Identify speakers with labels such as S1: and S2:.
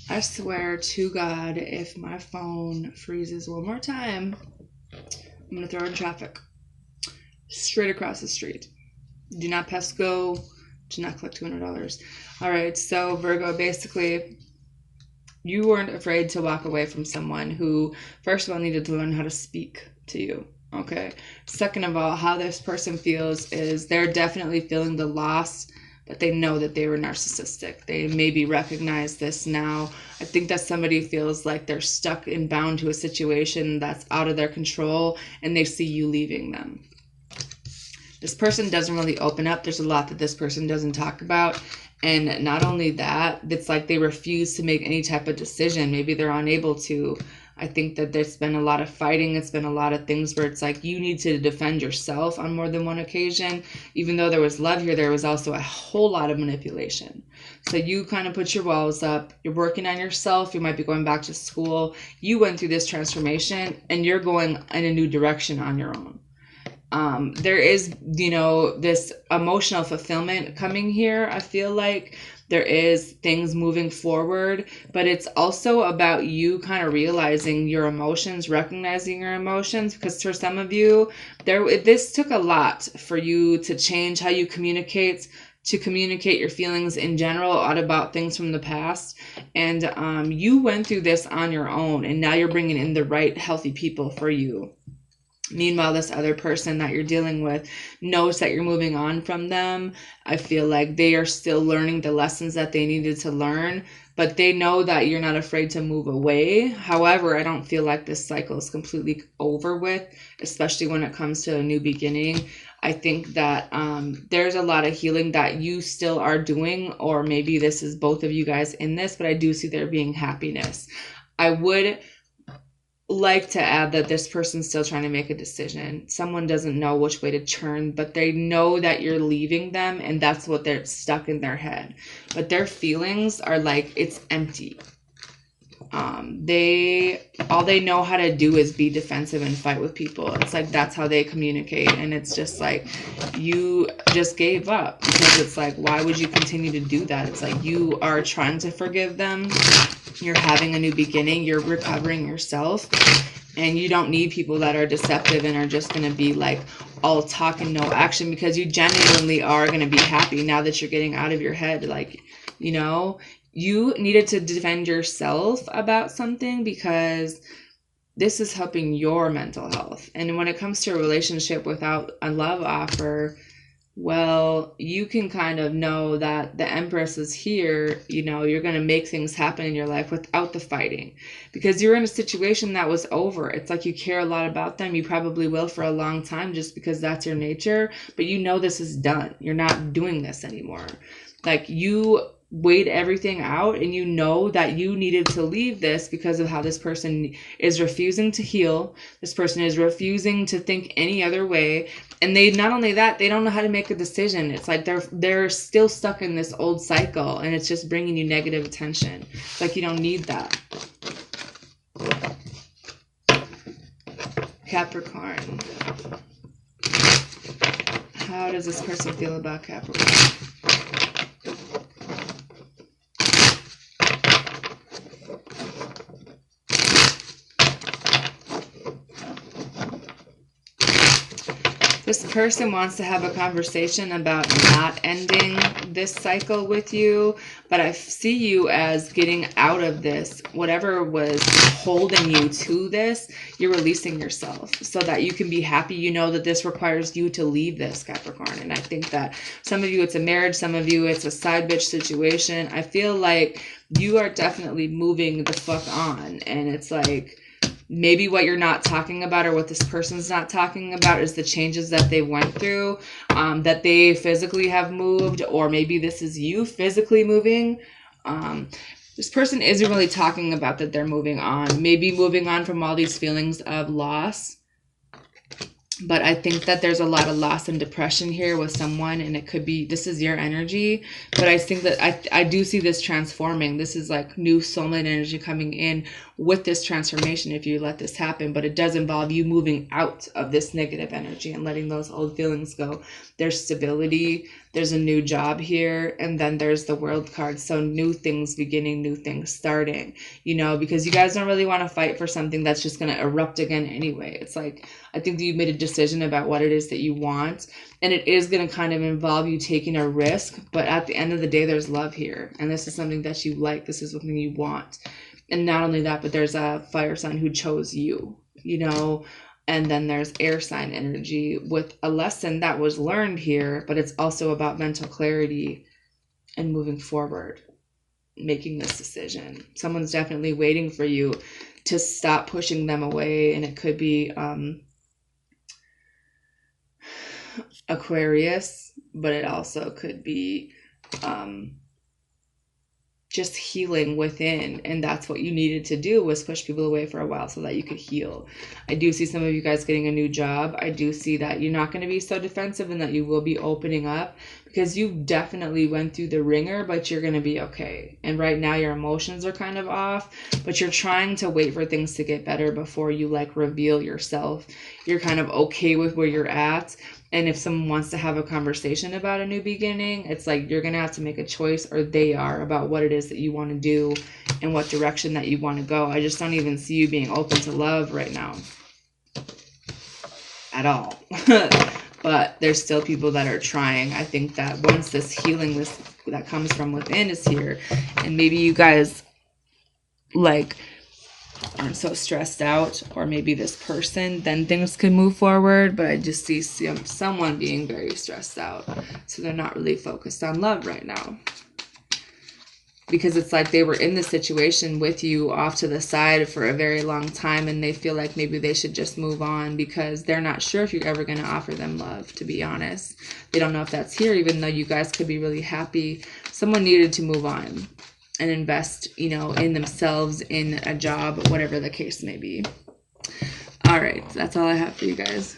S1: I swear to God, if my phone freezes one more time, I'm going to throw in traffic. Straight across the street. Do not pass go. Do not collect $200. All right, so Virgo, basically, you weren't afraid to walk away from someone who, first of all, needed to learn how to speak to you. Okay. Second of all, how this person feels is they're definitely feeling the loss, but they know that they were narcissistic. They maybe recognize this now. I think that somebody feels like they're stuck and bound to a situation that's out of their control, and they see you leaving them. This person doesn't really open up. There's a lot that this person doesn't talk about. And not only that, it's like they refuse to make any type of decision. Maybe they're unable to. I think that there's been a lot of fighting. It's been a lot of things where it's like you need to defend yourself on more than one occasion. Even though there was love here, there was also a whole lot of manipulation. So you kind of put your walls up. You're working on yourself. You might be going back to school. You went through this transformation and you're going in a new direction on your own. There is, this emotional fulfillment coming here. I feel like there is things moving forward, but it's also about you kind of realizing your emotions, recognizing your emotions, because for some of you, this took a lot for you to change how you communicate, to communicate your feelings in general out about things from the past. And you went through this on your own, and now you're bringing in the right healthy people for you. Meanwhile, this other person that you're dealing with knows that you're moving on from them. I feel like they are still learning the lessons that they needed to learn, but they know that you're not afraid to move away. However, I don't feel like this cycle is completely over with, especially when it comes to a new beginning. I think that there's a lot of healing that you still are doing, or maybe this is both of you guys in this, but I do see there being happiness. I would like to add that this person's still trying to make a decision. Someone doesn't know which way to turn, but they know that you're leaving them, and that's what they're stuck in their head. But their feelings are like, it's empty. All they know how to do is be defensive and fight with people. It's like that's how they communicate, and it's just like you just gave up, because it's like, why would you continue to do that? It's like you are trying to forgive them. You're having a new beginning. You're recovering yourself, and you don't need people that are deceptive and are just going to be like all talk and no action, because you genuinely are going to be happy now that you're getting out of your head. Like, you needed to defend yourself about something, because this is helping your mental health. And when it comes to a relationship without a love offer, well, you can kind of know that the Empress is here. You're going to make things happen in your life without the fighting, because you're in a situation that was over. It's like you care a lot about them. You probably will for a long time, just because that's your nature. But this is done. You're not doing this anymore. Like, you weighed everything out, and you know that you needed to leave this because of how this person is refusing to heal. This person is refusing to think any other way. And they, not only that, they don't know how to make a decision. It's like they're still stuck in this old cycle, and it's just bringing you negative attention. It's like you don't need that. Capricorn. How does this person feel about Capricorn? This person wants to have a conversation about not ending this cycle with you, but I see you as getting out of this. Whatever was holding you to this, you're releasing yourself so that you can be happy. You know that this requires you to leave this, Capricorn. And I think that some of you, it's a marriage. Some of you, it's a side bitch situation. I feel like you are definitely moving the fuck on. And it's like, maybe what you're not talking about, or what this person's not talking about, is the changes that they went through, that they physically have moved, or maybe this is you physically moving. This person isn't really talking about that they're moving on, maybe moving on from all these feelings of loss. But I think that there's a lot of loss and depression here with someone, and it could be, this is your energy. But I think that I do see this transforming. This is like new soulmate energy coming in, with this transformation if you let this happen, but it does involve you moving out of this negative energy and letting those old feelings go. There's stability, there's a new job here, and then there's the World card. So new things beginning, new things starting, you know, because you guys don't really want to fight for something that's just going to erupt again anyway. It's like, I think that you made a decision about what it is that you want, and it is going to kind of involve you taking a risk, but at the end of the day, there's love here, and this is something that you like. This is something you want. And not only that, but there's a fire sign who chose you, you know, and then there's air sign energy with a lesson that was learned here, but it's also about mental clarity and moving forward, making this decision. Someone's definitely waiting for you to stop pushing them away, and it could be Aquarius, but it also could be just healing within, and that's what you needed to do, was push people away for a while so that you could heal. I do see some of you guys getting a new job. I do see that you're not going to be so defensive and that you will be opening up, because you definitely went through the ringer, but you're going to be okay. And right now your emotions are kind of off, but you're trying to wait for things to get better before you like reveal yourself. You're kind of okay with where you're at. And if someone wants to have a conversation about a new beginning, it's like you're going to have to make a choice, or they are, about what it is that you want to do and what direction that you want to go. I just don't even see you being open to love right now at all. But there's still people that are trying. I think that once this healing that comes from within is here, and maybe you guys like aren't so stressed out, or maybe this person, then things can move forward. But I just see someone being very stressed out, so they're not really focused on love right now, because it's like they were in the situation with you off to the side for a very long time, and they feel like maybe they should just move on because they're not sure if you're ever going to offer them love, to be honest. They don't know if that's here, even though you guys could be really happy. Someone needed to move on and invest, you know, in themselves, in a job, whatever the case may be. All right, that's all I have for you guys.